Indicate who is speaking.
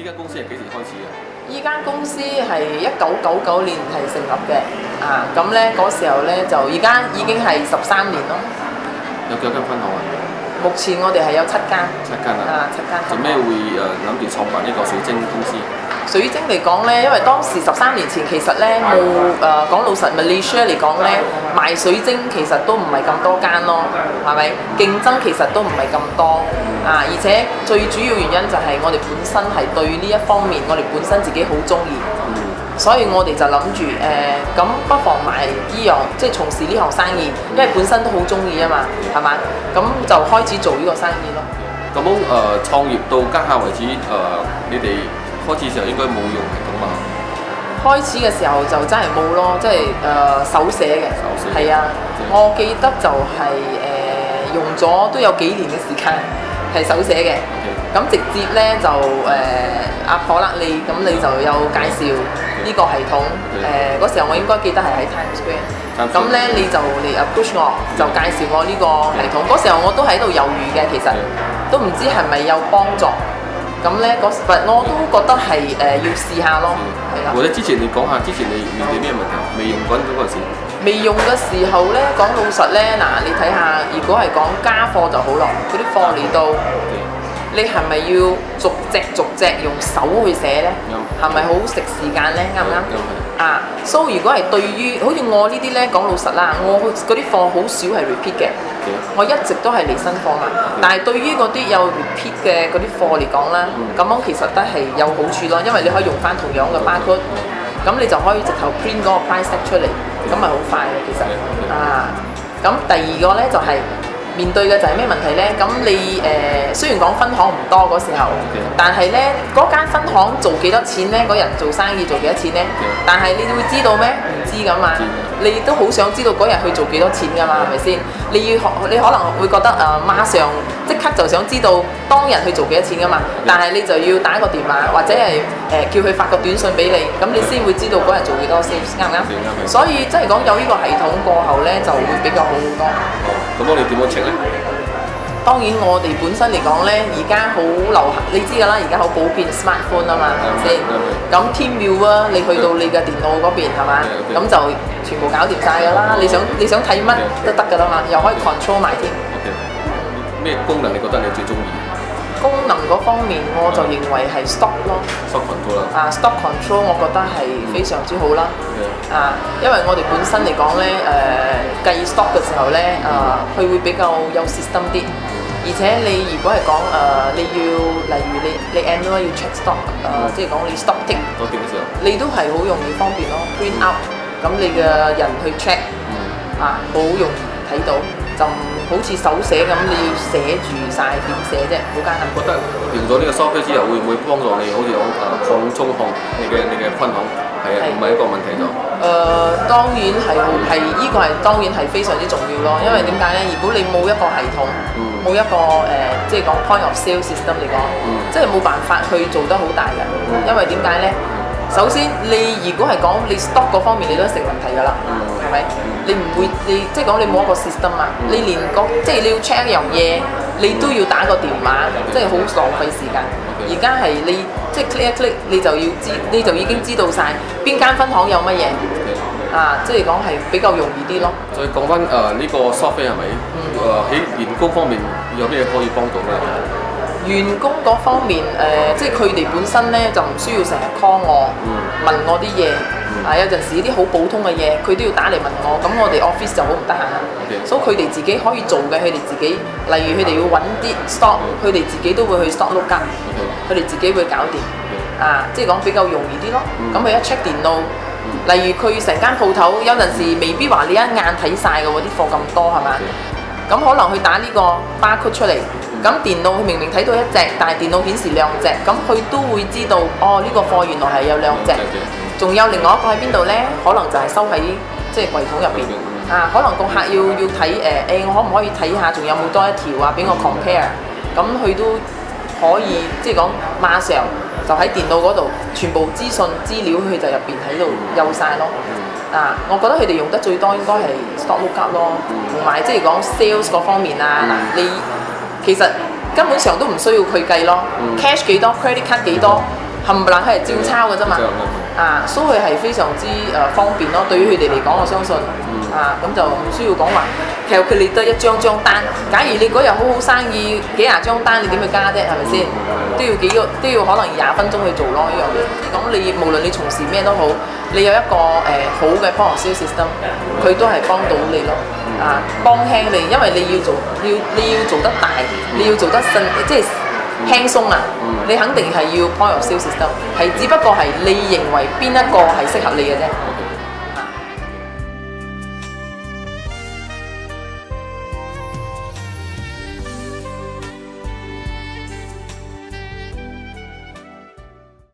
Speaker 1: 間公司係幾時開始嘅？
Speaker 2: 依間公司係1999年係成立嘅，咁咧嗰時候咧就而家已經係13年咯。
Speaker 1: 有幾多間分行啊？
Speaker 2: 目前我哋係有7間。
Speaker 1: 7間啊！
Speaker 2: 7間。
Speaker 1: 做咩會諗住創辦呢個水晶公司？
Speaker 2: 水晶嚟講咧，因為當時13年前其實咧冇講老實 Malaysia 嚟講咧賣水晶其實都唔係咁多間咯，係咪？競爭其實都唔係咁多而且最主要原因就係我哋本身係對呢一方面，我哋本身自己好中意，所以我哋就諗住咁不妨買呢樣，即係從事呢項生意，因為本身都好中意啊嘛，係嘛？咁就開始做呢個生意咯。
Speaker 1: 咁樣創業到家下為止，你哋開始時候應該冇用系統嘛？
Speaker 2: 開始嘅時候就真係冇咯，即係手寫嘅。
Speaker 1: 手寫
Speaker 2: 係啊，我記得就係用咗都有幾年嘅時間係手寫嘅。咁直接咧就阿婆啦，你就有介紹呢個系統。嗰時候我應該記得係喺 Times Square。咁咧你就嚟 approach 我，就介紹我呢個系統。嗰時候我都喺度猶豫嘅，其實都唔知係咪有幫助。咁咧我都覺得係要試下咯，係啦。
Speaker 1: 或者之前你講下，之前你面對咩問題？未用緊嗰陣時。
Speaker 2: 未用嘅時候咧，講老實咧，你睇下，如果係講家貨就好咯，嗰啲貨嚟到，你係咪要逐隻用手去寫咧？係咪好食時間咧？啱唔啱？所以如果係對於好似我呢啲咧，講老實啦，我嗰啲貨好少係 repeat 嘅，我一直都係嚟新貨嘛。但係對於嗰啲有 repeat 嘅嗰啲貨嚟講啦，咁樣其實都係有好處咯，因為你可以用翻同樣嘅 barcode，咁你就可以直頭 print 嗰個 price tag 出嚟，咁咪好快嘅其實。咁第二個咧就係面對嘅就係咩問題咧？咁你雖然講分行唔多嗰時候，但係咧嗰間分行做幾多錢咧？嗰日做生意做幾多錢咧？但係你會知道咩？唔知噶嘛。你都好想知道嗰日去做幾多錢噶嘛？係咪先？你可能會覺得馬上即刻就想知道當日去做幾多錢噶嘛？但係你就要打個電話或者係叫佢發個短信俾你，咁你先會知道嗰日做幾多 sales，啱唔啱？所以即係講有呢個系統過後咧，就會比較好好多。
Speaker 1: 咁我哋點樣 check 咧？
Speaker 2: 當然我哋本身嚟講咧，而家好流行，你知㗎啦，而家好普遍 smartphone 啊嘛，係咪先？咁 Teamview 啊，你去到你嘅電腦嗰邊係嘛？咁就全部搞掂晒㗎啦。你想睇乜都得㗎啦嘛，又可以 control 埋添。
Speaker 1: 咩功能你覺得你最中意？
Speaker 2: 功能嗰方面，我就認為係 stock 咯。
Speaker 1: stock control 啦。
Speaker 2: stock control 我覺得係非常之好啦。因為我哋本身嚟講咧，計 stock 嘅時候咧，佢會比較有 system 啲。而且你如果係講你要例如你 annual 要 check stock，即係講你 stock tick，你都係好容易方便咯 ，print out，咁你嘅人去 check，好容易睇到，就唔好似手寫咁，你要寫住晒點寫啫，好艱難。
Speaker 1: 覺得用咗呢個 software 之後，會唔會幫助你好似講擴充項你嘅分行係唔係一個問題咗？
Speaker 2: 當然係呢個係當然係非常之重要咯，因為點解咧？如果你冇一個系統，冇一個即係講 point of sale system 嚟講，即係冇辦法去做得好大嘅，因為點解咧？首先你如果係講你 stock 嗰方面，你都成問題㗎啦，係咪？你唔會即係講你冇一個 system 啊，你連即係你要 check 一樣嘢，你都要打個電話，即係好浪費時間。而家係你即係 click 一 click，你就已經知道晒邊間分行有乜嘢，即係講係比較容易啲咯。
Speaker 1: 再講翻呢個 software 係咪？喺員工方面有咩可以幫到咧？
Speaker 2: 員工嗰方面，即係佢哋本身咧就唔需要成日 call 我，問我啲嘢。有陣時啲好普通嘅嘢，佢都要打嚟問我，咁我哋 office 就好唔得閒啦。所以佢哋自己可以做嘅，佢哋自己，例如佢哋要揾啲 stock，佢哋自己都會去 stock look up，佢哋自己會搞掂。即係講比較容易啲咯。咁佢一 check 電腦，例如佢成間鋪頭有陣時未必話你一眼睇晒嘅喎，啲貨咁多係嘛？咁可能佢打呢個 barcode 出嚟。咁電腦佢明明睇到一隻，但係電腦顯示兩隻，咁佢都會知道呢個貨原來係有兩隻，仲有另外一個喺邊度呢？可能就係收喺即係櫃桶入邊。可能個客要睇我可唔可以睇下仲有冇多一條俾我 compare？咁佢都可以即係講馬上就喺電腦嗰度全部資料佢就入邊喺度有晒咯。我覺得佢哋用得最多應該係 stock lookup 咯，同埋即係講 sales 嗰方面你其實根本上都唔需要佢計咯，cash 幾多 ，credit card 幾多，冚唪唥係照抄嘅啫嘛。所以佢係非常之方便咯。對於佢哋嚟講，我相信咁就唔需要講話。其實佢哋得一張張單。假如你嗰日好好生意，幾廿張單，你點去加啫？係咪先？都要可能20分鐘去做咯呢樣嘢。咁你無論你從事咩都好，你有一個好嘅 point of sale system，佢都係幫到你咯。幫輕你，因為你要做得大，你要做得即係輕鬆啊！你肯定係要 point of sale system，係只不過係你認為邊一個係適合你嘅啫。